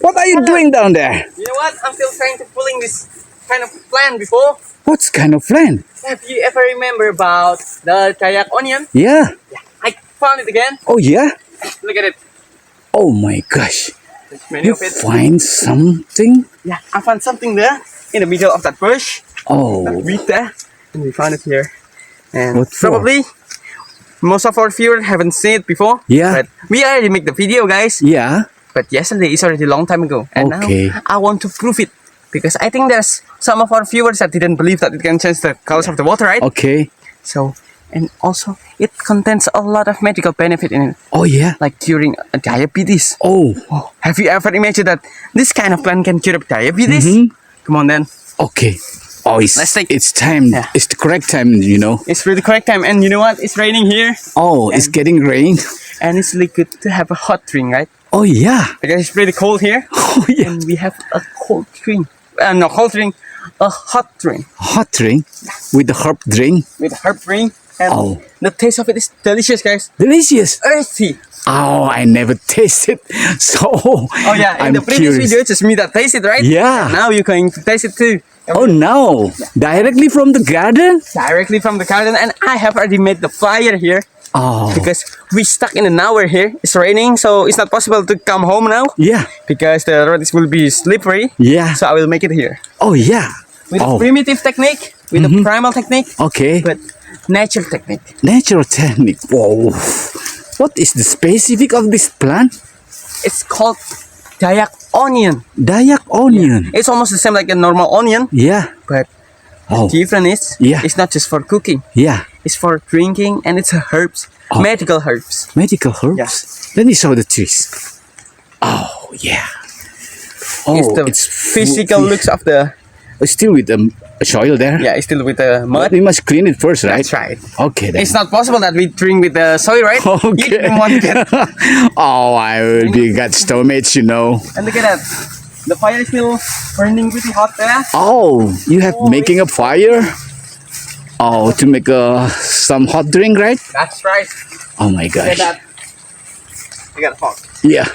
What are you doing down there? You know what? I'm still trying to pulling this kind of plant before. What kind of plant? Have you ever remember about the kayak onion? Yeah. I found it again. Oh yeah. Look at it. Oh my gosh. There's many You of it. find something? Yeah, I found something there in the middle of that bush. Oh. That weed there. And we found it here. And What for? probably most of our viewers haven't seen it before. Yeah. But we already make the video, guys. Yeah. But yesterday is already a long time ago. And Okay. now I want to prove it. Because I think there's some of our viewers that didn't believe that it can change the colors of the water, right? Okay. So, and also it contains a lot of medical benefit in it. Oh yeah. Like curing diabetes. Oh. Have you ever imagined that this kind of plant can cure diabetes? Mhm. Come on then. Okay. Oh, Let's take- it's time. Yeah. It's the correct time, you know. It's really correct time. And you know what? It's raining here. Oh, it's getting rain. And it's really good to have a hot drink, right? Oh yeah. Because it's pretty cold here. Oh yeah. And we have a cold drink. No, cold drink. A hot drink. Hot drink with the herb drink. With herb drink. And Oh. the taste of it is delicious, guys. Delicious. Earthy. Oh, I never tasted. So. Oh yeah, in I'm the previous curious. video, it's just me that tasted, right? Yeah. And now you're going to taste it too. Oh no! Directly from the garden? Directly from the garden. And I have already made the fire here. Oh. Because we stuck in an hour here. It's raining, so it's not possible to come home now. Yeah. Because the road will be slippery. Yeah. So I will make it here. Oh yeah. With a Oh. primitive technique, with a primal technique, Okay. but natural technique. Natural technique. Whoa. What is the specific of this plant? It's called dayak onion. Dayak onion. It's almost the same like a normal onion, Yeah. but Oh. the difference is Yeah. it's not just for cooking. Yeah. It's for drinking and it's a herbs, Oh. medical herbs. Medical herbs. Yeah. Let me show the trees. Oh yeah. Oh, It's the physical looks of the Still with the soil there. it's still with the But mud. we must clean it first, right? That's right. Okay then. It's not possible that we drink with the soil, right? You Okay. don't want to get. Oh, I will be got stomach, you know. And look at that. The fire is still burning pretty hot there. Oh, you have Oh, making a fire? Oh, to make some hot drink, right? That's right. Oh my Look at gosh. that. Look at the fog. Yeah.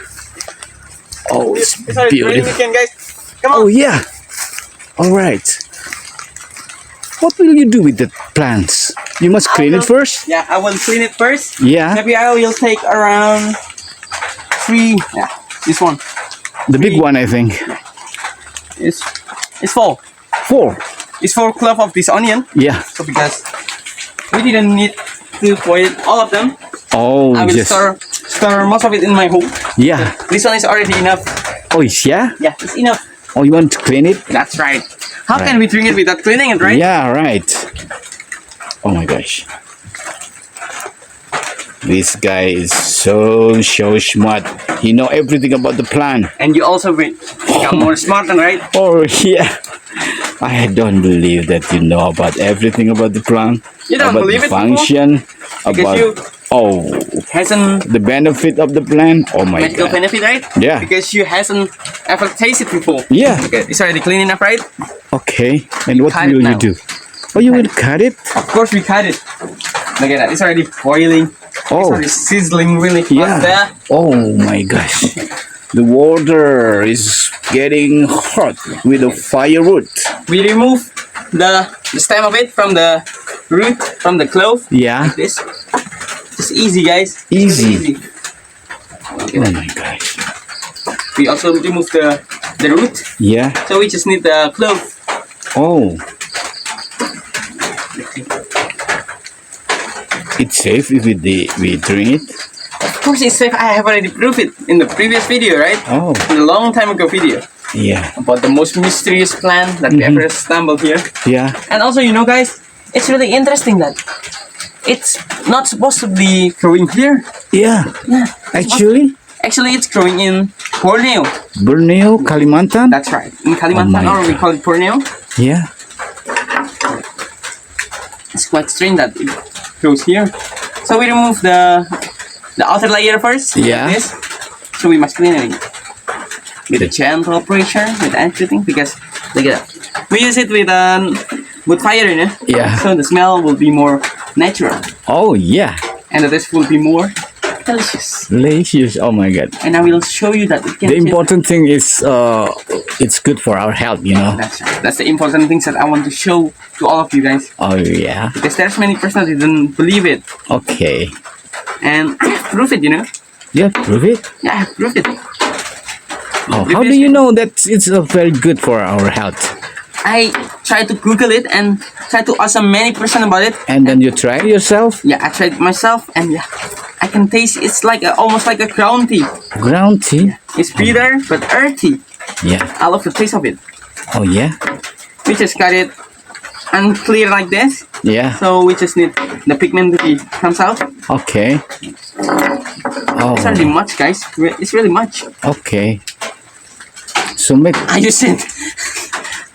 Oh, it's It's already raining beautiful. again, guys. Come on. Oh yeah. All right. What will you do with the plants? You must clean it first. Yeah, I will clean it first. Yeah. Maybe I will take around 3. Yeah, this one. The big one, I think. It's 4. 4. It's 4 cloves of this onion. Yeah. So because we didn't need to boil all of them, Oh, I will just. store most of it in my home. Yeah. This one is already enough. Oh, yeah. Yeah, it's enough. Oh, you want to clean it? That's right. How Right. can we drink it without cleaning it, right? Yeah, right. Oh my gosh. This guy is so smart. He know everything about the plant. And you also become more smart, right? Oh yeah. I don't believe that you know about everything about the plant. You don't about believe the it, Kuko? function, Because about you hasn't the benefit of the plant. Oh my medical god. benefit, right? Yeah. Because you hasn't ever tasted before. Yeah. Okay, it's already clean enough, right? Okay. And what cut it will you now. do? Oh, you will cut it? Of course, we cut it. Look at that. It's already boiling. It's Oh. already sizzling really hot Yeah. there. Oh my gosh. The water is getting hot with the firewood. We remove the stem of it from the root, from the clove. Yeah. Like this. It's easy, guys. It's Easy. really easy. Oh my gosh. We also remove the root. Yeah. So we just need the clove. Oh. It's safe if we drink it. Of course, it's safe. I have already proved it in the previous video, right? Oh. In a long time ago video. Yeah. About the most mysterious plant that we ever stumbled here. Yeah. And also, you know, guys, it's really interesting that it's not supposed to be growing here. Yeah. Yeah. Actually, Actually, it's growing in Borneo. Borneo, Kalimantan. That's right. In Kalimantan, Oh my or we God. call it Borneo. Yeah. It's quite strange that it grows here. So we remove the outer layer first. Yeah. Like this. So we must clean it with a gentle pressure, with everything, because look at that. We use it with wood fire in it. Yeah. So the smell will be more natural, Oh yeah. and the taste will be more delicious. Delicious. Oh my god. And I will show you that it can. The important thing is it's good for our health, you know. That's right. That's the important things that I want to show to all of you guys. Oh yeah. Because there's many persons that didn't believe it, Okay. and I have proof it. You know. Yeah, prove it. Yeah, I have proof it. Oh, how do you know that it's very good for our health? I tried to Google it and tried to ask many person about it. And then you try it yourself? Yeah, I tried it myself, and yeah, I can taste. It's like almost like a ground tea. Ground tea? It's bitter but earthy. Yeah. I love the taste of it. Oh yeah? We just got it unclear like this, Yeah. so we just need the pigment to be comes out. Okay. Oh. It's really much, guys. It's really much. Okay. So make. I just sit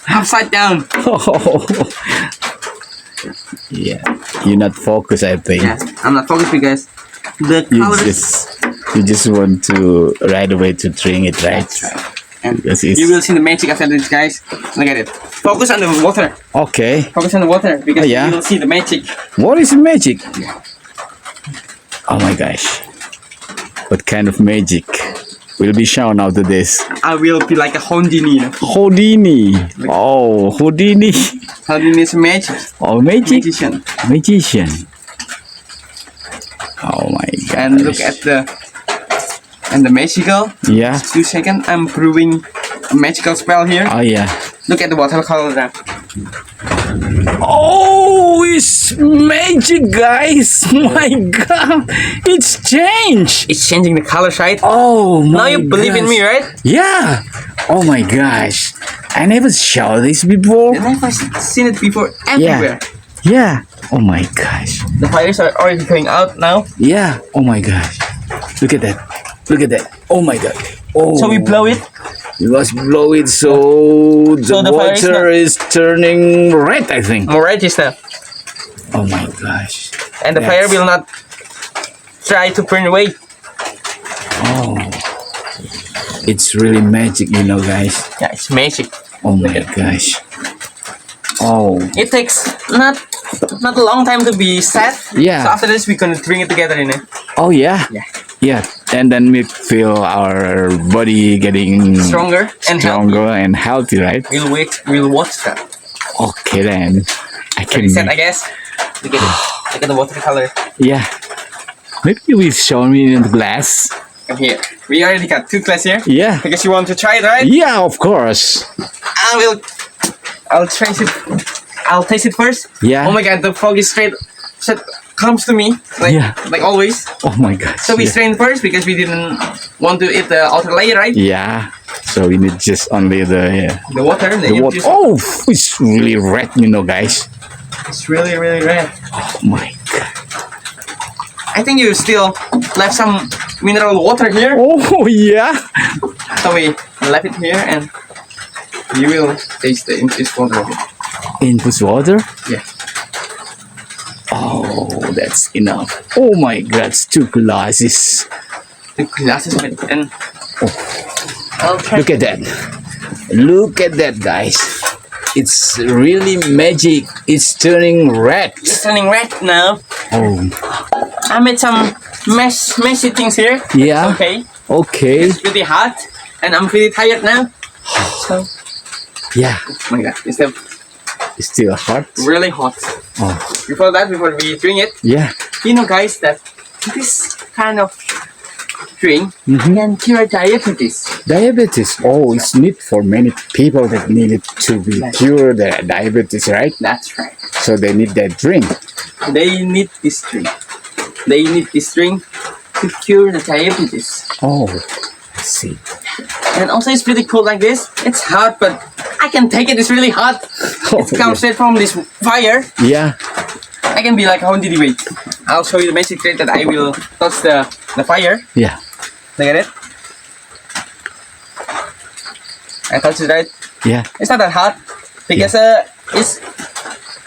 upside down. Oh. Yeah. You're not focused, I think. Yeah, I'm not focused because the You colors. just want to right away to drink it, right? That's right. And Because it's you will see the magic after this, guys. Look at it. Focus on the water. okay. Focus on the water because Oh, yeah? you will see the magic. What is magic? Oh my gosh. What kind of magic will be shown after this? I will be like a Houdini. You know? Houdini. Oh, Houdini. Houdini is a magic. Oh, magic. Magician. Magician. Oh my god. And look at the magical. Yeah. 2 seconds. I'm brewing a magical spell here. Oh yeah. Look at the watercolor now. Oh, it's magic, guys. My god. It's changed. It's changing the color, right? Oh my Now you believe in gosh. me, right? Yeah. Oh my gosh. I never saw this before. And I've seen it before everywhere. Yeah. Oh my gosh. The fires are already going out now. Yeah. Oh my gosh. Look at that. Look at that. Oh my god. Oh. So we blow it. We must blow it so the, So the fire is water not- is turning red, I think. More register. Oh my gosh. And the fire will not try to burn away. Oh. It's really magic, you know, guys. Yeah, it's magic. Oh my gosh. Oh. It takes not a long time to be set. Yeah. So after this, we're gonna bring it together in it. Oh yeah. Yeah. Yeah. And then we feel our body getting Stronger and stronger and healthy, right? We'll wait. We'll watch that. Okay then. I can. Set, I guess. Look at it. Look at the watercolor. Yeah. Maybe we've shown me in the glass. Come here. We already got 2 glass here. Yeah. Because you want to try it, right? Yeah, of course. I'll taste it. I'll taste it first. Yeah. Oh my god, the fog is straight comes to me like always. Oh my gosh. So we yeah. strain first because we didn't want to eat the outer layer, right? Yeah. So we need just only the The water. the water. Oh, it's really red, you know, guys. It's really red. Oh my god. I think you still left some mineral water here. Oh yeah. So we left it here and you will taste the infused water of it. Infused water. Yeah. Oh, that's enough. Oh my god, it's 2 glasses. The glasses of it and I'll try. Look at that. Look at that, guys. It's really magic. It's turning red. It's turning red now. Oh, I made some messy things here. yeah. Okay. Okay. It's pretty hot and I'm pretty tired now. So Yeah. oh my god, it's It's still hot. really hot. Oh, Before we drink it, yeah. you know guys that this kind of drink Mhm. can cure diabetes. Diabetes. Oh, it's need for many people that need it to be cure the diabetes, right? That's right. So they need that drink. They need this drink. They need this drink to cure the diabetes. Oh, I see. And also it's pretty cool like this. It's hot, but I can take it. It's really hot. Oh, It comes straight from this fire. yeah. I can be like, how did you wait? I'll show you the magic trick that I will touch the fire. Yeah. Look at it. I touch it, right? Yeah. It's not that hot because it's.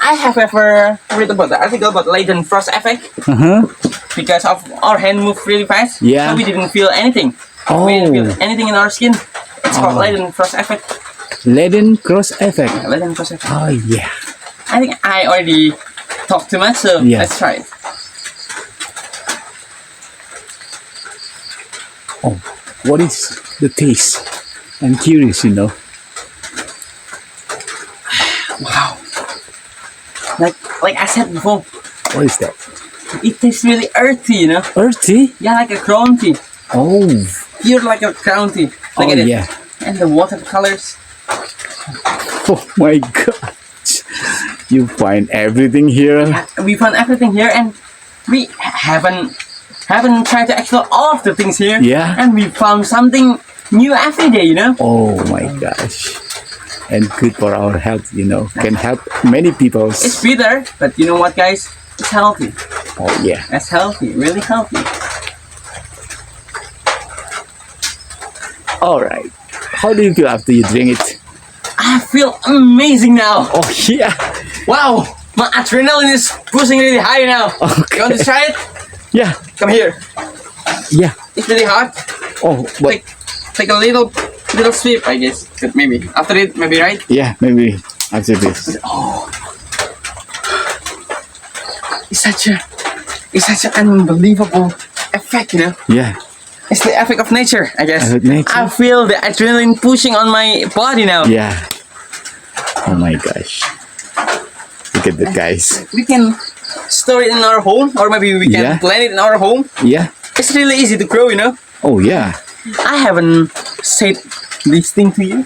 I have ever read about the article about latent frost effect Uh-huh. because of our hand move really fast. Yeah. So we didn't feel anything. Oh. We didn't feel anything in our skin. It's called Oh. latent frost effect. Leaden cross effect. Latent frost effect. Oh, yeah. I think I already talked too much, so Yeah. let's try it. Oh, what is the taste? I'm curious, you know. Wow. Like I said before, What is that? it tastes really earthy, you know? Earthy? Yeah, like a crown tea. Oh, Pure like a crown tea. Look oh at it. yeah. And the watercolors. Oh my god. You find everything here? We found everything here, and we haven't tried to explore all of the things here. Yeah. And we found something new every day, you know? Oh my gosh. And good for our health, you know. Can help many people. It's bitter, but you know what, guys? It's healthy. Oh yeah. It's healthy, really healthy. Alright. How do you feel after you drink it? I feel amazing now. Oh yeah. Wow, my adrenaline is pushing really high now. Okay. You want to try it? Yeah. Come here. Yeah. It's really hot. Oh, but Take a little sip, I guess. But maybe after it, maybe, right? yeah, maybe after this. Oh, it's such an unbelievable effect, you know. Yeah. It's the effect of nature, I guess. Effect of nature? I feel the adrenaline pushing on my body now. Yeah. Oh my gosh. Look at that, guys. We can store it in our home, or maybe we can Yeah. plant it in our home. Yeah. It's really easy to grow, you know. Oh yeah. I haven't said this thing to you.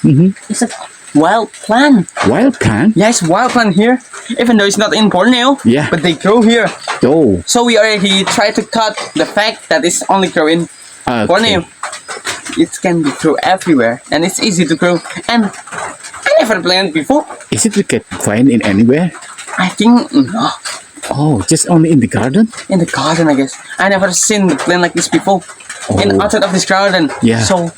Mm-hmm. It's a wild plant. Wild plant? Yeah, it's wild plant here. Even though it's not in Borneo. Yeah. But they grow here. Oh. So we already tried to cut the fact that it's only grow in Okay. Borneo. It can be grow everywhere, and it's easy to grow. And I never planted before. Is it we can find in anywhere? I think no, Oh, just only in the garden? in the garden, I guess. I never seen the plant like this before. In Oh. outside of this garden. Yeah. So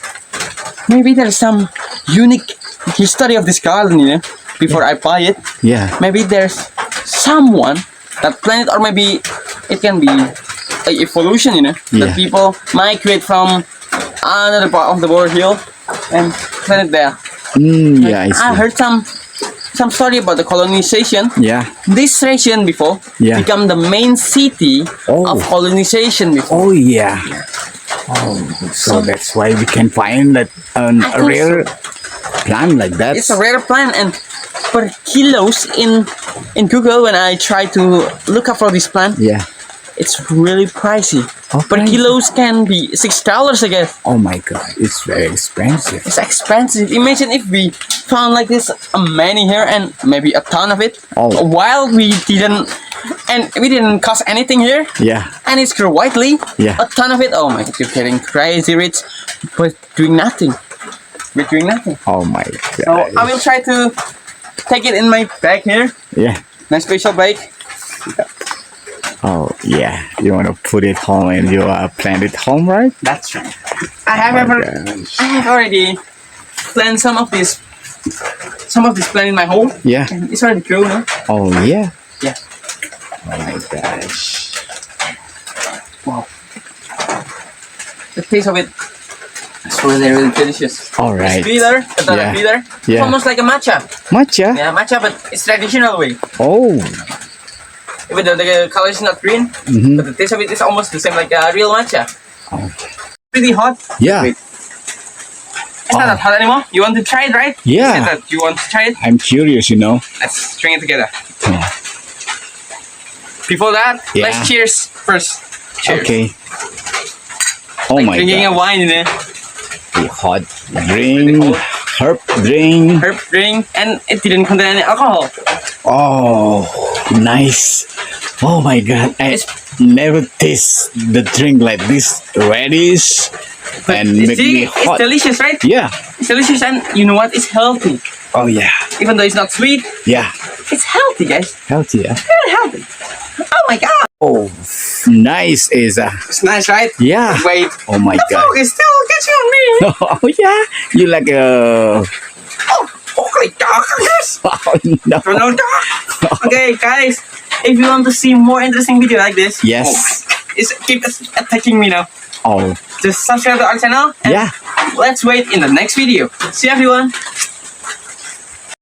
maybe there's some unique history of this garden, you know. Before I buy it, Yeah. maybe there's someone that planted, or maybe it can be a evolution, you know. Yeah. That people migrate from another part of the world hill and plant it there. Yeah, I see. I heard some story about the colonization. Yeah. This region before Yeah. become the main city Oh. of colonization before. Oh yeah. Oh, so that's why we can find that a think rare plant like that. It's a rare plant, and per kilos in Google, when I try to look up for this plant, Yeah. it's really pricey. Oh, Per pricey. kilos can be $6, I guess. Oh my god, it's very expensive. It's expensive. Imagine if we found like this many here, and maybe a ton of it. Oh. While we didn't cost anything here. Yeah. And it's grow widely. Yeah. A ton of it. Oh my god, you're getting crazy rich, but doing nothing. We're doing nothing. Oh my So god. I will try to take it in my bag here. Yeah. My special bag. Oh yeah. You want to put it home and you plant it home, right? That's right. I have Oh my ever, gosh. I have already planted some of this plant in my home. Yeah. And it's already grown now. Oh yeah. Yeah. Oh my gosh. Wow. The taste of it is really delicious. All right. It's bitter, but not Yeah. bitter. It's Yeah. almost like a matcha. Matcha? Yeah, matcha, but it's traditional way. Oh. Even though the color is not green, Mhm. but the taste of it is almost the same like a real matcha. Oh. Pretty hot. Yeah. Wait. It's not that hot anymore. You want to try it, right? Yeah. You said that you want to try it. I'm curious, you know. Let's drink it together. Yeah. Before that, Yeah. let's cheers first. Cheers. Okay. Oh Like my drinking god. a wine, you know. The hot drink, herb drink. Herb drink, and it didn't contain any alcohol. Oh, nice. Oh my god. I never taste the drink like this reddish and make me It's hot. delicious, right? Yeah. It's delicious, and you know what? It's healthy. Oh yeah. Even though it's not sweet, Yeah. it's healthy, guys. Healthy, yeah. Very healthy. Oh my god. Oh, nice is It's nice, right? yeah. Wait. Oh my The god. fog is still catching on me. Oh yeah. You like Oh my god, guys. oh no. No, no. Okay, guys. If you want to see more interesting video like this, Yes. it's keep attacking me now. Oh Just subscribe to our channel. And yeah. let's wait in the next video. See you, everyone.